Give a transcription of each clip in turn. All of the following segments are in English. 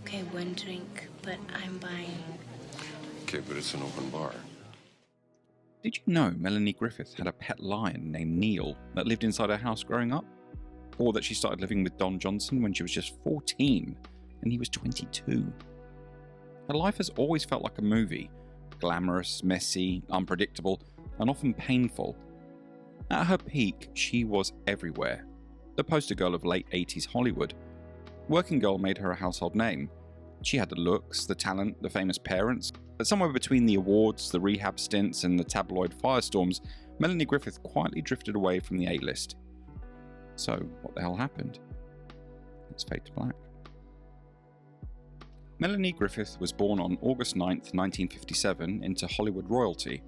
Okay, one drink, but I'm buying. Okay, but it's an open bar. Did you know Melanie Griffith had a pet lion named Neil that lived inside her house growing up? Or that she started living with Don Johnson when she was just 14 and he was 22? Her life has always felt like a movie. Glamorous, messy, unpredictable, and often painful. At her peak, she was everywhere. The poster girl of late 80s Hollywood. Working Girl made her a household name. She had the looks, the talent, the famous parents, but somewhere between the awards, the rehab stints, and the tabloid firestorms, Melanie Griffith quietly drifted away from the A-list. So, what the hell happened? Let's fade to black. Melanie Griffith was born on August 9, 1957, into Hollywood royalty.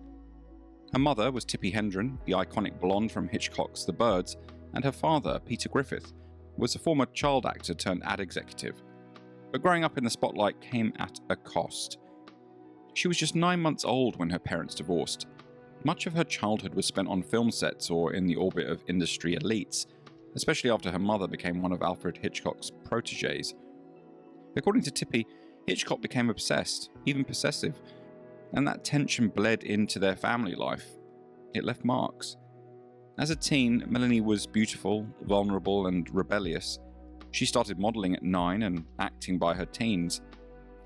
Her mother was Tippi Hedren, the iconic blonde from Hitchcock's The Birds, and her father, Peter Griffith, was a former child actor turned ad executive. But growing up in the spotlight came at a cost. She was just 9 months old when her parents divorced. Much of her childhood was spent on film sets or in the orbit of industry elites, especially after her mother became one of Alfred Hitchcock's protégés. According to Tippi, Hitchcock became obsessed, even possessive, and that tension bled into their family life. It left marks. As a teen, Melanie was beautiful, vulnerable, and rebellious. She started modelling at 9 and acting by her teens.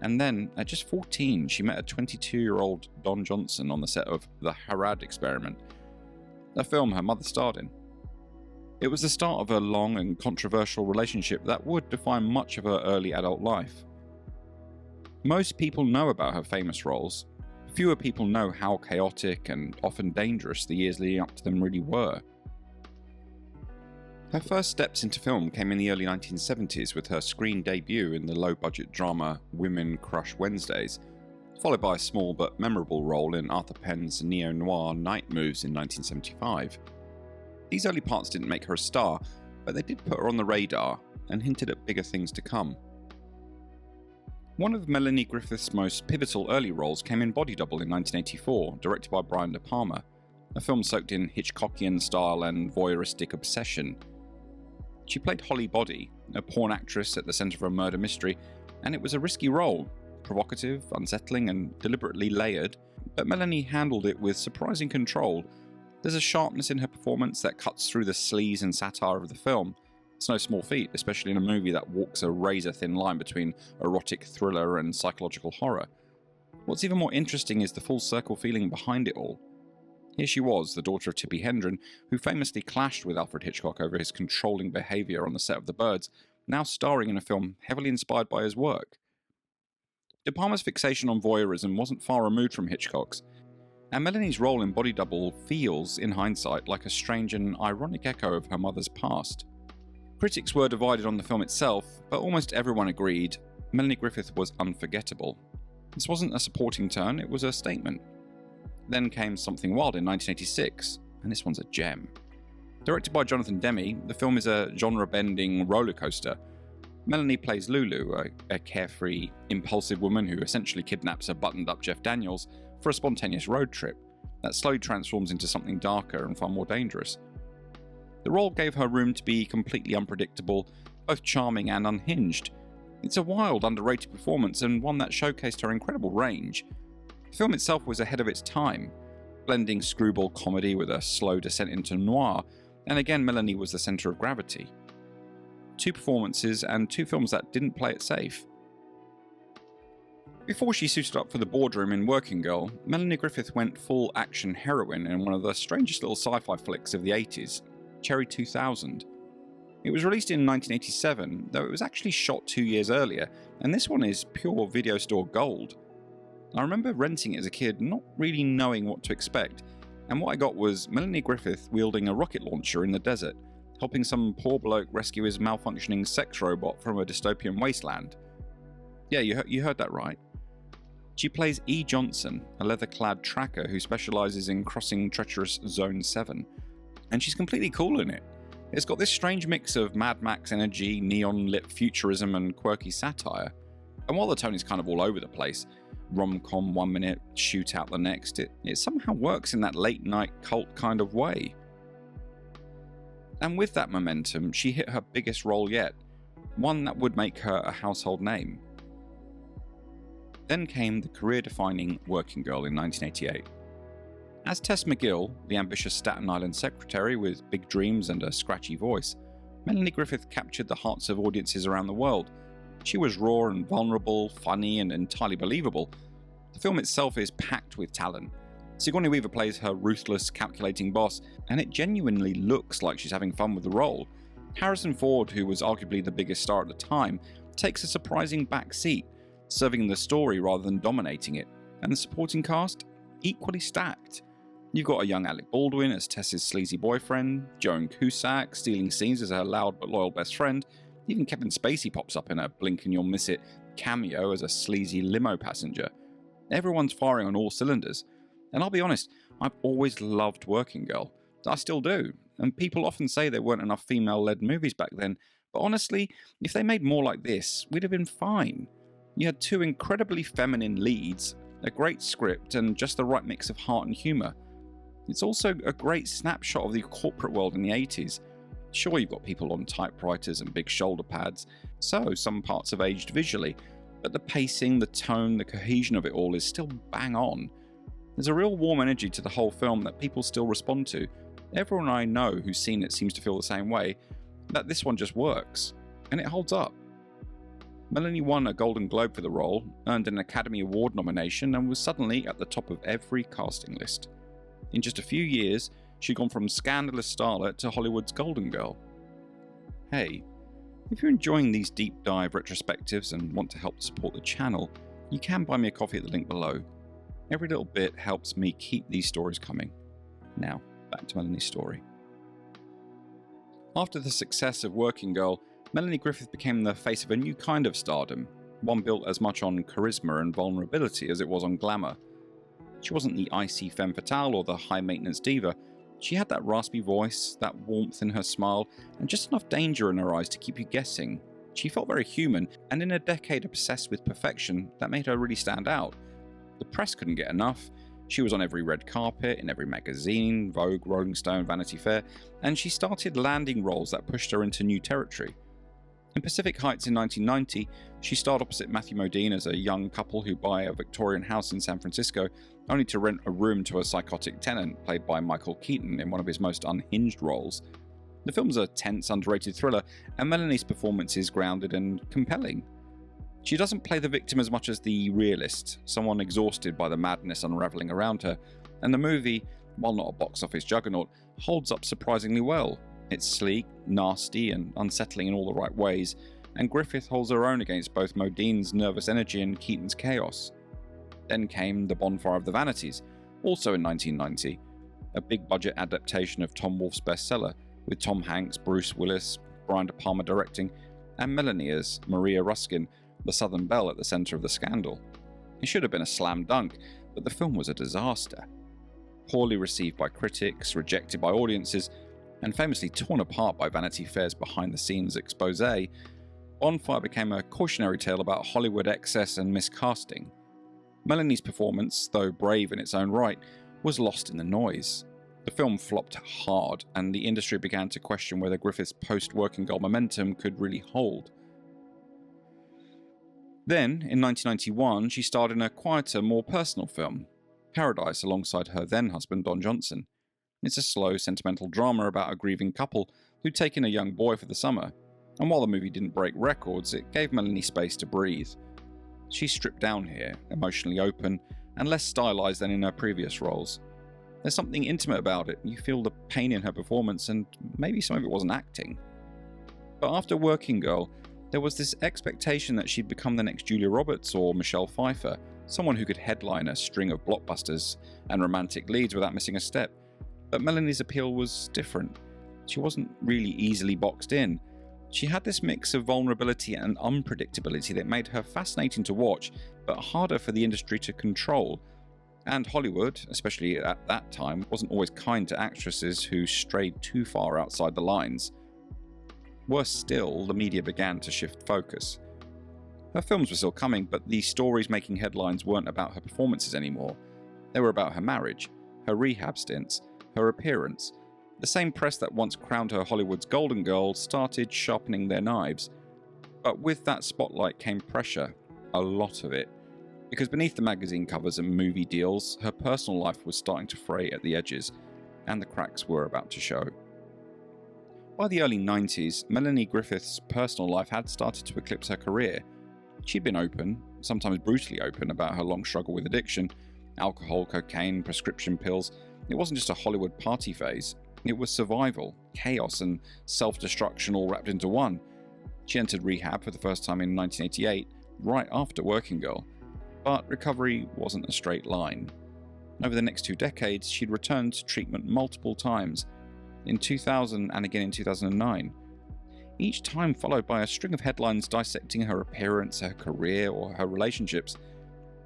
And then, at just 14, she met a 22-year-old Don Johnson on the set of The Harad Experiment, a film her mother starred in. It was the start of a long and controversial relationship that would define much of her early adult life. Most people know about her famous roles. Fewer people know how chaotic and often dangerous the years leading up to them really were. Her first steps into film came in the early 1970s with her screen debut in the low-budget drama Women Crush Wednesdays, followed by a small but memorable role in Arthur Penn's neo-noir Night Moves in 1975. These early parts didn't make her a star, but they did put her on the radar and hinted at bigger things to come. One of Melanie Griffith's most pivotal early roles came in Body Double in 1984, directed by Brian De Palma, a film soaked in Hitchcockian style and voyeuristic obsession. She played Holly Body, a porn actress at the centre of a murder mystery, and it was a risky role, provocative, unsettling, and deliberately layered, but Melanie handled it with surprising control. There's a sharpness in her performance that cuts through the sleaze and satire of the film. It's no small feat, especially in a movie that walks a razor-thin line between erotic thriller and psychological horror. What's even more interesting is the full-circle feeling behind it all. Here she was, the daughter of Tippi Hedren, who famously clashed with Alfred Hitchcock over his controlling behaviour on the set of The Birds, now starring in a film heavily inspired by his work. De Palma's fixation on voyeurism wasn't far removed from Hitchcock's, and Melanie's role in Body Double feels, in hindsight, like a strange and ironic echo of her mother's past. Critics were divided on the film itself, but almost everyone agreed Melanie Griffith was unforgettable. This wasn't a supporting turn, it was a statement. Then came Something Wild in 1986, and this one's a gem. Directed by Jonathan Demme, the film is a genre-bending roller coaster. Melanie plays Lulu, a carefree, impulsive woman who essentially kidnaps a buttoned-up Jeff Daniels for a spontaneous road trip that slowly transforms into something darker and far more dangerous. The role gave her room to be completely unpredictable, both charming and unhinged. It's a wild, underrated performance and one that showcased her incredible range. The film itself was ahead of its time, blending screwball comedy with a slow descent into noir, and again Melanie was the centre of gravity. 2 performances and 2 films that didn't play it safe. Before she suited up for the boardroom in Working Girl, Melanie Griffith went full action heroine in one of the strangest little sci-fi flicks of the 80s, Cherry 2000. It was released in 1987, though it was actually shot 2 years earlier, and this one is pure video store gold. I remember renting it as a kid, not really knowing what to expect, and what I got was Melanie Griffith wielding a rocket launcher in the desert, helping some poor bloke rescue his malfunctioning sex robot from a dystopian wasteland. Yeah, you heard that right. She plays E. Johnson, a leather-clad tracker who specialises in crossing treacherous Zone 7. And she's completely cool in it. It's got this strange mix of Mad Max energy, neon-lit futurism, and quirky satire. And while the tone is kind of all over the place, rom-com 1 minute, shootout the next, it somehow works in that late-night cult kind of way. And with that momentum, she hit her biggest role yet, one that would make her a household name. Then came the career-defining Working Girl in 1988. As Tess McGill, the ambitious Staten Island secretary with big dreams and a scratchy voice, Melanie Griffith captured the hearts of audiences around the world. She was raw and vulnerable, funny and entirely believable. The film itself is packed with talent. Sigourney Weaver plays her ruthless, calculating boss, and it genuinely looks like she's having fun with the role. Harrison Ford, who was arguably the biggest star at the time, takes a surprising back seat, serving the story rather than dominating it, and the supporting cast? Equally stacked. You've got a young Alec Baldwin as Tess's sleazy boyfriend, Joan Cusack stealing scenes as her loud but loyal best friend, even Kevin Spacey pops up in a blink and you'll miss it cameo as a sleazy limo passenger. Everyone's firing on all cylinders, and I'll be honest, I've always loved Working Girl. I still do, and people often say there weren't enough female-led movies back then, but honestly, if they made more like this, we'd have been fine. You had two incredibly feminine leads, a great script, and just the right mix of heart and humour. It's also a great snapshot of the corporate world in the 80s. Sure, you've got people on typewriters and big shoulder pads, so some parts have aged visually, but the pacing, the tone, the cohesion of it all is still bang on. There's a real warm energy to the whole film that people still respond to. Everyone I know who's seen it seems to feel the same way, that this one just works, and it holds up. Melanie won a Golden Globe for the role, earned an Academy Award nomination, and was suddenly at the top of every casting list. In just a few years, she'd gone from scandalous starlet to Hollywood's Golden Girl. Hey, if you're enjoying these deep dive retrospectives and want to help support the channel, you can buy me a coffee at the link below. Every little bit helps me keep these stories coming. Now, back to Melanie's story. After the success of Working Girl, Melanie Griffith became the face of a new kind of stardom, one built as much on charisma and vulnerability as it was on glamour. She wasn't the icy femme fatale or the high-maintenance diva. She had that raspy voice, that warmth in her smile, and just enough danger in her eyes to keep you guessing. She felt very human, and in a decade obsessed with perfection, that made her really stand out. The press couldn't get enough. She was on every red carpet, in every magazine, Vogue, Rolling Stone, Vanity Fair, and she started landing roles that pushed her into new territory. In Pacific Heights in 1990, she starred opposite Matthew Modine as a young couple who buy a Victorian house in San Francisco, only to rent a room to a psychotic tenant played by Michael Keaton in one of his most unhinged roles. The film's a tense, underrated thriller, and Melanie's performance is grounded and compelling. She doesn't play the victim as much as the realist, someone exhausted by the madness unravelling around her, and the movie, while not a box office juggernaut, holds up surprisingly well. It's sleek, nasty, and unsettling in all the right ways, and Griffith holds her own against both Modine's nervous energy and Keaton's chaos. Then came The Bonfire of the Vanities, also in 1990, a big-budget adaptation of Tom Wolfe's bestseller, with Tom Hanks, Bruce Willis, Brian De Palma directing, and Melanie as Maria Ruskin, the Southern Belle at the centre of the scandal. It should have been a slam dunk, but the film was a disaster. Poorly received by critics, rejected by audiences, and famously torn apart by Vanity Fair's behind-the-scenes expose, Bonfire became a cautionary tale about Hollywood excess and miscasting. Melanie's performance, though brave in its own right, was lost in the noise. The film flopped hard, and the industry began to question whether Griffith's post-Working Girl momentum could really hold. Then, in 1991, she starred in a quieter, more personal film, Paradise, alongside her then-husband Don Johnson. It's a slow, sentimental drama about a grieving couple who'd taken a young boy for the summer, and while the movie didn't break records, it gave Melanie space to breathe. She's stripped down here, emotionally open, and less stylized than in her previous roles. There's something intimate about it. You feel the pain in her performance, and maybe some of it wasn't acting. But after Working Girl, there was this expectation that she'd become the next Julia Roberts or Michelle Pfeiffer, someone who could headline a string of blockbusters and romantic leads without missing a step. But Melanie's appeal was different. She wasn't really easily boxed in. She had this mix of vulnerability and unpredictability that made her fascinating to watch, but harder for the industry to control. And Hollywood, especially at that time, wasn't always kind to actresses who strayed too far outside the lines. Worse still, the media began to shift focus. Her films were still coming, but the stories making headlines weren't about her performances anymore. They were about her marriage, her rehab stints, her appearance. The same press that once crowned her Hollywood's Golden Girl started sharpening their knives. But with that spotlight came pressure, a lot of it. Because beneath the magazine covers and movie deals, her personal life was starting to fray at the edges, and the cracks were about to show. By the early 90s, Melanie Griffith's personal life had started to eclipse her career. She'd been open, sometimes brutally open, about her long struggle with addiction, alcohol, cocaine, prescription pills. It wasn't just a Hollywood party phase, it was survival, chaos, and self-destruction all wrapped into one. She entered rehab for the first time in 1988, right after Working Girl. But recovery wasn't a straight line. Over the next 2 decades, she'd returned to treatment multiple times, in 2000 and again in 2009. Each time followed by a string of headlines dissecting her appearance, her career, or her relationships,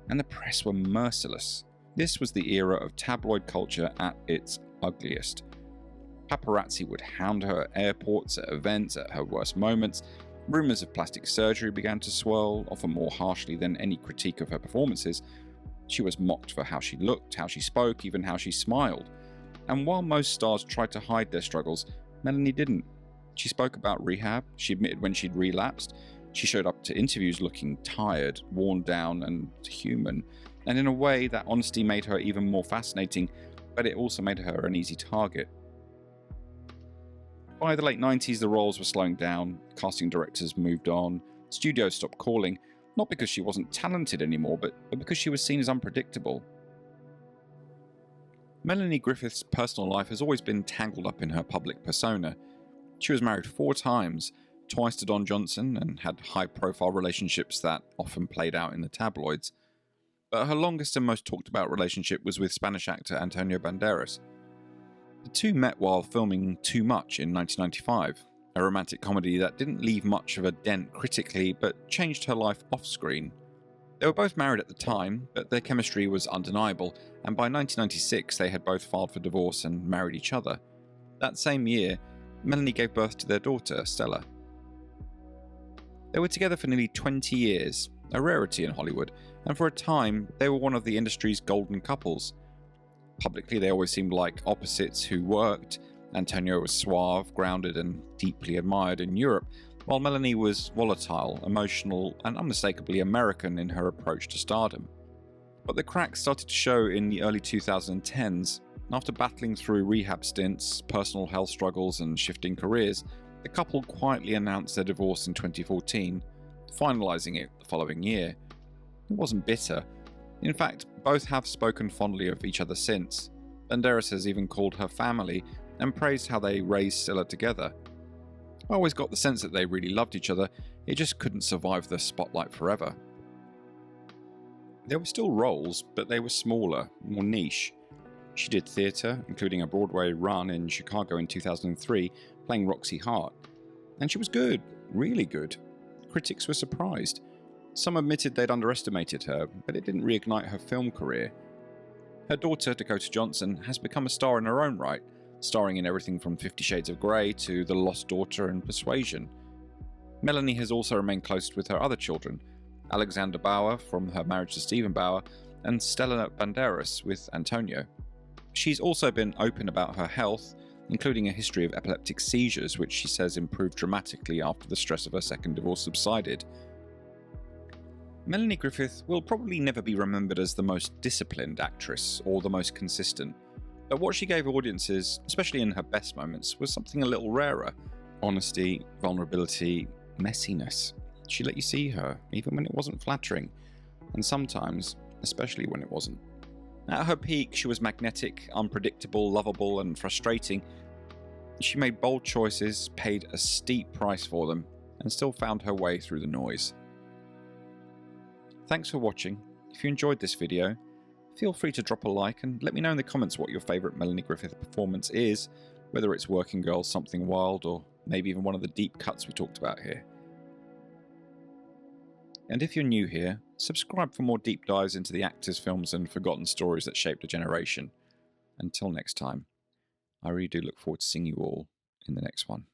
and the press were merciless. This was the era of tabloid culture at its ugliest. Paparazzi would hound her at airports, at events, at her worst moments. Rumours of plastic surgery began to swirl, often more harshly than any critique of her performances. She was mocked for how she looked, how she spoke, even how she smiled. And while most stars tried to hide their struggles, Melanie didn't. She spoke about rehab, she admitted when she'd relapsed, she showed up to interviews looking tired, worn down, and human. And in a way, that honesty made her even more fascinating, but it also made her an easy target. By the late 90s, the roles were slowing down, casting directors moved on, studios stopped calling, not because she wasn't talented anymore, but because she was seen as unpredictable. Melanie Griffith's personal life has always been tangled up in her public persona. She was married 4 times, twice to Don Johnson, and had high-profile relationships that often played out in the tabloids. But her longest and most talked about relationship was with Spanish actor Antonio Banderas. The two met while filming Too Much in 1995, a romantic comedy that didn't leave much of a dent critically but changed her life off-screen. They were both married at the time, but their chemistry was undeniable, and by 1996 they had both filed for divorce and married each other. That same year, Melanie gave birth to their daughter, Stella. They were together for nearly 20 years, a rarity in Hollywood, and for a time they were one of the industry's golden couples. Publicly, they always seemed like opposites who worked. Antonio was suave, grounded, and deeply admired in Europe, while Melanie was volatile, emotional, and unmistakably American in her approach to stardom. But the cracks started to show in the early 2010s. After battling through rehab stints, personal health struggles, and shifting careers, the couple quietly announced their divorce in 2014, finalizing it the following year. It wasn't bitter. In fact, both have spoken fondly of each other since. Banderas has even called her family and praised how they raised Stella together. I always got the sense that they really loved each other, it just couldn't survive the spotlight forever. There were still roles, but they were smaller, more niche. She did theatre, including a Broadway run in Chicago in 2003, playing Roxy Hart. And she was good, really good. Critics were surprised. Some admitted they'd underestimated her, but it didn't reignite her film career. Her daughter, Dakota Johnson, has become a star in her own right, starring in everything from 50 Shades of Grey to The Lost Daughter and Persuasion. Melanie has also remained close with her other children, Alexander Bauer from her marriage to Stephen Bauer, and Stella Banderas with Antonio. She's also been open about her health, including a history of epileptic seizures, which she says improved dramatically after the stress of her second divorce subsided. Melanie Griffith will probably never be remembered as the most disciplined actress or the most consistent, but what she gave audiences, especially in her best moments, was something a little rarer. Honesty, vulnerability, messiness. She let you see her, even when it wasn't flattering, and sometimes, especially when it wasn't. At her peak, she was magnetic, unpredictable, lovable, and frustrating. She made bold choices, paid a steep price for them, and still found her way through the noise. Thanks for watching. If you enjoyed this video, feel free to drop a like and let me know in the comments what your favourite Melanie Griffith performance is, whether it's Working Girl, Something Wild, or maybe even one of the deep cuts we talked about here. And if you're new here, subscribe for more deep dives into the actors, films and forgotten stories that shaped a generation. Until next time, I really do look forward to seeing you all in the next one.